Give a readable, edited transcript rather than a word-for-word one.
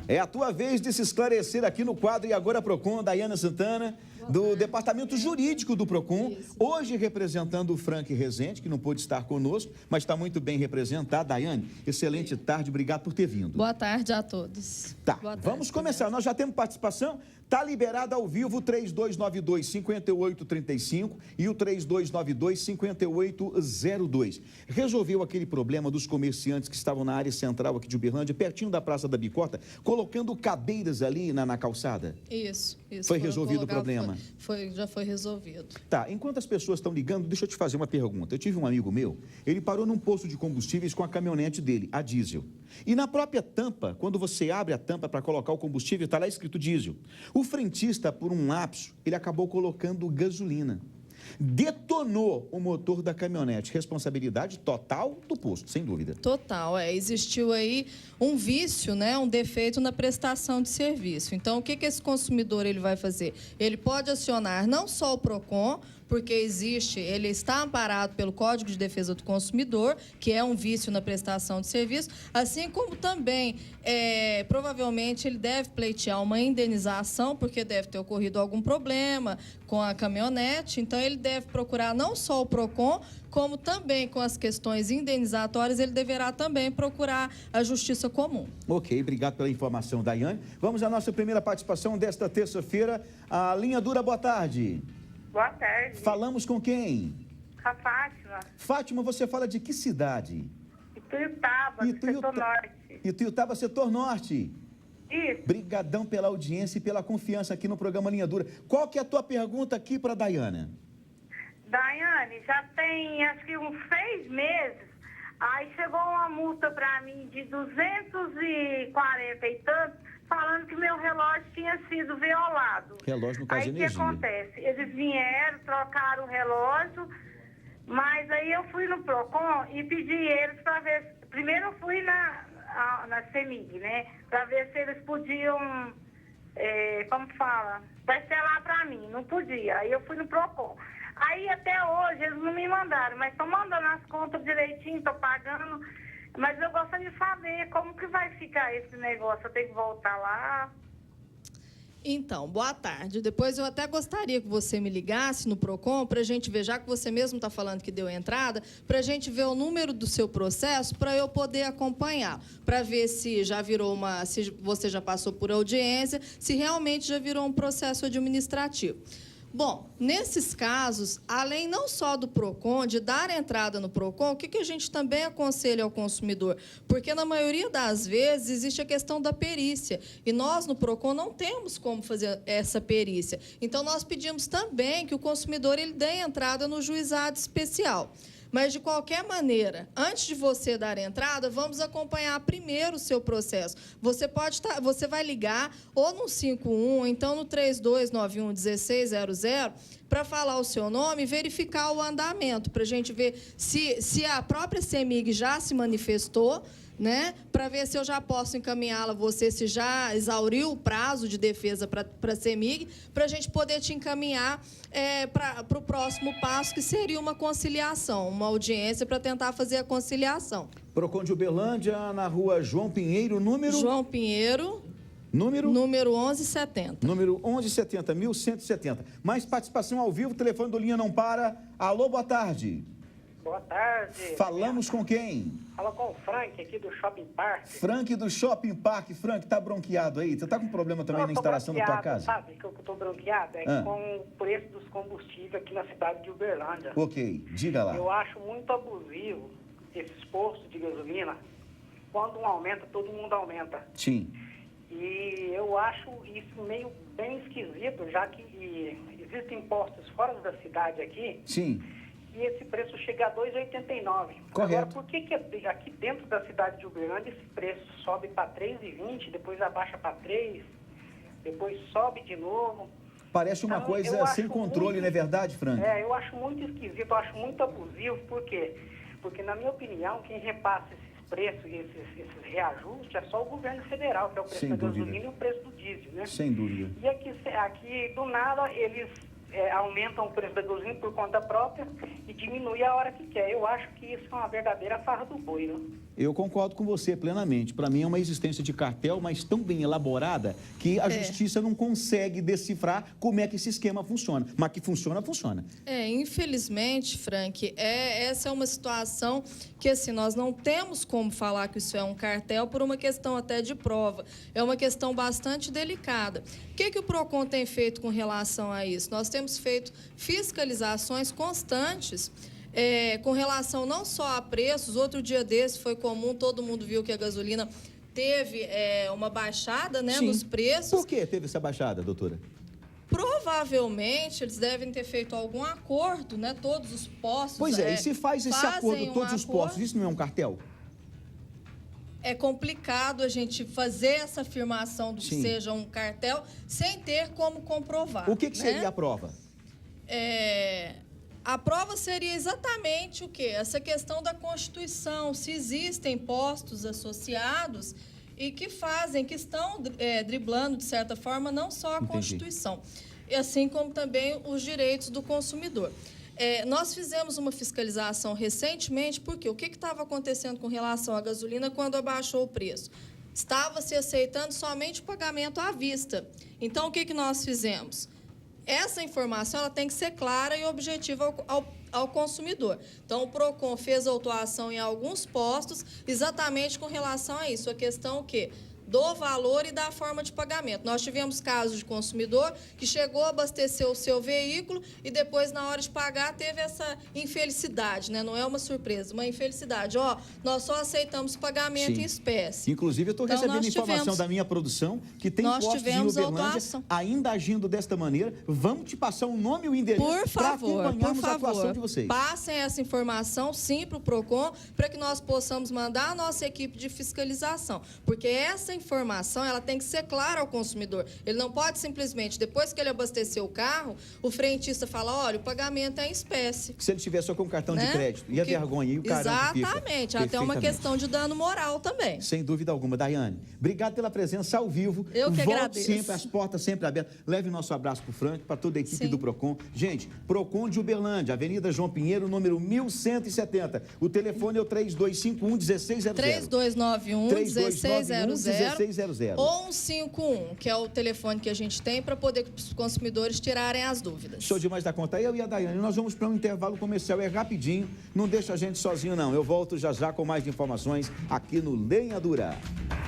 É a tua vez de se esclarecer aqui no quadro E Agora Procon, Daiana Santana, do Departamento Jurídico do Procon, hoje representando o Frank Rezende, que não pôde estar conosco, mas está muito bem representado. Daiane, excelente tarde, obrigado por ter vindo. Boa tarde a todos. Tá, Boa tarde, vamos começar. Nós já temos participação, está liberado ao vivo o 3292-5835 e o 3292-5802. Resolveu aquele problema dos comerciantes que estavam na área central aqui de Uberlândia, pertinho da Praça da Bicota, colocando cadeiras ali na calçada? Isso. Foi resolvido o problema? Já foi resolvido. Tá, enquanto as pessoas estão ligando, deixa eu te fazer uma pergunta. Eu tive um amigo meu, ele parou num posto de combustíveis com a caminhonete dele, a diesel. E na própria tampa, quando você abre a tampa para colocar o combustível, está lá escrito diesel. O frentista, por um lapso, ele acabou colocando gasolina. Detonou o motor da caminhonete. Responsabilidade total do posto, sem dúvida. Total, existiu aí um vício, né, um defeito na prestação de serviço. Então, o que esse consumidor ele vai fazer? Ele pode acionar não só o PROCON, porque ele está amparado pelo Código de Defesa do Consumidor, que é um vício na prestação de serviço, assim como também, provavelmente, ele deve pleitear uma indenização, porque deve ter ocorrido algum problema com a caminhonete. Então, ele deve procurar não só o PROCON, como também com as questões indenizatórias, ele deverá também procurar a Justiça Comum. Ok, obrigado pela informação, Daiane. Vamos à nossa primeira participação desta terça-feira. A Linha Dura, boa tarde. Boa tarde. Falamos com quem? Com a Fátima. Fátima, você fala de que cidade? Ituiutaba, setor norte. Ituiutaba, setor norte. Isso. Brigadão pela audiência e pela confiança aqui no programa Linha Dura. Qual que é a tua pergunta aqui para a Daiana? Daiane, já tem acho que uns 6 meses, aí chegou uma multa para mim de 240 e tantos, falando que meu relógio tinha sido violado. Relógio no caso de energia. Aí o que acontece? Eles vieram, trocaram o relógio, mas aí eu fui no PROCON e pedi eles para ver. Primeiro eu fui na CEMIG, né? Para ver se eles podiam, como fala, parcelar para mim. Não podia. Aí eu fui no PROCON. Aí até hoje eles não me mandaram, mas estão mandando as contas direitinho, estou pagando. Mas eu gostaria de saber como que vai ficar esse negócio. Eu tenho que voltar lá. Então, boa tarde. Depois eu até gostaria que você me ligasse no PROCON para a gente ver, já que você mesmo está falando que deu entrada, para a gente ver o número do seu processo para eu poder acompanhar, para ver se já virou se você já passou por audiência, se realmente já virou um processo administrativo. Bom, nesses casos, além não só do PROCON, de dar entrada no PROCON, o que a gente também aconselha ao consumidor? Porque, na maioria das vezes, existe a questão da perícia. E nós, no PROCON, não temos como fazer essa perícia. Então, nós pedimos também que o consumidor ele dê entrada no juizado especial. Mas, de qualquer maneira, antes de você dar entrada, vamos acompanhar primeiro o seu processo. Você vai ligar ou no 51, ou então no 3291-1600, para falar o seu nome e verificar o andamento, para a gente ver se a própria CEMIG já se manifestou, né, para ver se eu já posso encaminhá-la, se já exauriu o prazo de defesa para a CEMIG, para a gente poder te encaminhar para o próximo passo, que seria uma conciliação, uma audiência para tentar fazer a conciliação. PROCON de Uberlândia, na rua João Pinheiro, número... João Pinheiro... Número 1170. Número 1170, 1170. Mais participação ao vivo, o telefone do Linha Não Para. Alô, boa tarde. Boa tarde. Falamos com quem? Fala com o Frank, aqui do Shopping Park. Frank do Shopping Park. Frank, tá bronqueado aí? Você tá com problema também na instalação da tua casa? Sabe que eu tô bronqueado? Com o preço dos combustíveis aqui na cidade de Uberlândia. Ok, diga lá. Eu acho muito abusivo esses postos de gasolina. Quando um aumenta, todo mundo aumenta. Sim. E eu acho isso meio bem esquisito, já que existem postos fora da cidade aqui. Sim. E esse preço chega a R$ 2,89. Correto. Agora, por que aqui dentro da cidade de Uberlândia esse preço sobe para R$ 3,20, depois abaixa para 3, depois sobe de novo? Parece uma coisa sem controle, não é verdade, Frank? Eu acho muito esquisito, eu acho muito abusivo. Por quê? Porque, na minha opinião, quem repassa esses preços e esses reajustes é só o governo federal, que é o preço da gasolina e o preço do diesel, né? Sem dúvida. E aqui do nada, eles aumentam o preço da gasolina por conta própria e diminui a hora que quer. Eu acho que isso é uma verdadeira farra do boi, né? Eu concordo com você plenamente. Para mim é uma existência de cartel, mas tão bem elaborada que a justiça não consegue decifrar como é que esse esquema funciona. Mas que funciona, funciona. Infelizmente, Frank, essa é uma situação que assim, nós não temos como falar que isso é um cartel por uma questão até de prova. É uma questão bastante delicada. O que o PROCON tem feito com relação a isso? Nós temos feito fiscalizações constantes com relação não só a preços. Outro dia desse foi comum, todo mundo viu que a gasolina teve uma baixada, né, nos preços. Por que teve essa baixada, doutora? Provavelmente eles devem ter feito algum acordo, né? Todos os postos. Pois e se faz esse acordo, todos os postos, isso não é um cartel? É complicado a gente fazer essa afirmação do que seja um cartel sem ter como comprovar. O que seria a prova? A prova seria exatamente o quê? Essa questão da Constituição, se existem postos associados e que estão driblando, de certa forma, não só a Constituição, assim como também os direitos do consumidor. Nós fizemos uma fiscalização recentemente, porque o que estava acontecendo com relação à gasolina quando abaixou o preço? Estava se aceitando somente o pagamento à vista. Então, o que nós fizemos? Essa informação ela tem que ser clara e objetiva ao consumidor. Então, o PROCON fez autuação em alguns postos exatamente com relação a isso. A questão o quê? Do valor e da forma de pagamento. Nós tivemos casos de consumidor que chegou a abastecer o seu veículo e depois, na hora de pagar, teve essa infelicidade, né? Não é uma surpresa, uma infelicidade. Nós só aceitamos pagamento em espécie. Inclusive, eu estou recebendo informação da minha produção que tem postos em Uberlândia ainda agindo desta maneira. Vamos te passar o nome e o endereço para acompanharmos a atuação de vocês. Passem essa informação, sim, para o PROCON, para que nós possamos mandar a nossa equipe de fiscalização. Porque essa informação ela tem que ser clara ao consumidor. Ele não pode simplesmente, depois que ele abasteceu o carro, o frentista fala, olha, o pagamento é em espécie. Se ele tiver só com cartão de crédito, e a vergonha, e o caramba exatamente, até uma questão de dano moral também. Sem dúvida alguma. Daiane, obrigado pela presença ao vivo. Eu que agradeço. Sempre, as portas sempre abertas. Leve nosso abraço para o Frank, para toda a equipe do PROCON. Gente, PROCON de Uberlândia, Avenida João Pinheiro, número 1170. O telefone é o 3251-1600. 3291-1600. Ou 151, que é o telefone que a gente tem para poder os consumidores tirarem as dúvidas. Show demais da conta. Eu e a Daiane, nós vamos para um intervalo comercial. É rapidinho, não deixa a gente sozinho, não. Eu volto já com mais informações aqui no Lenha Dura.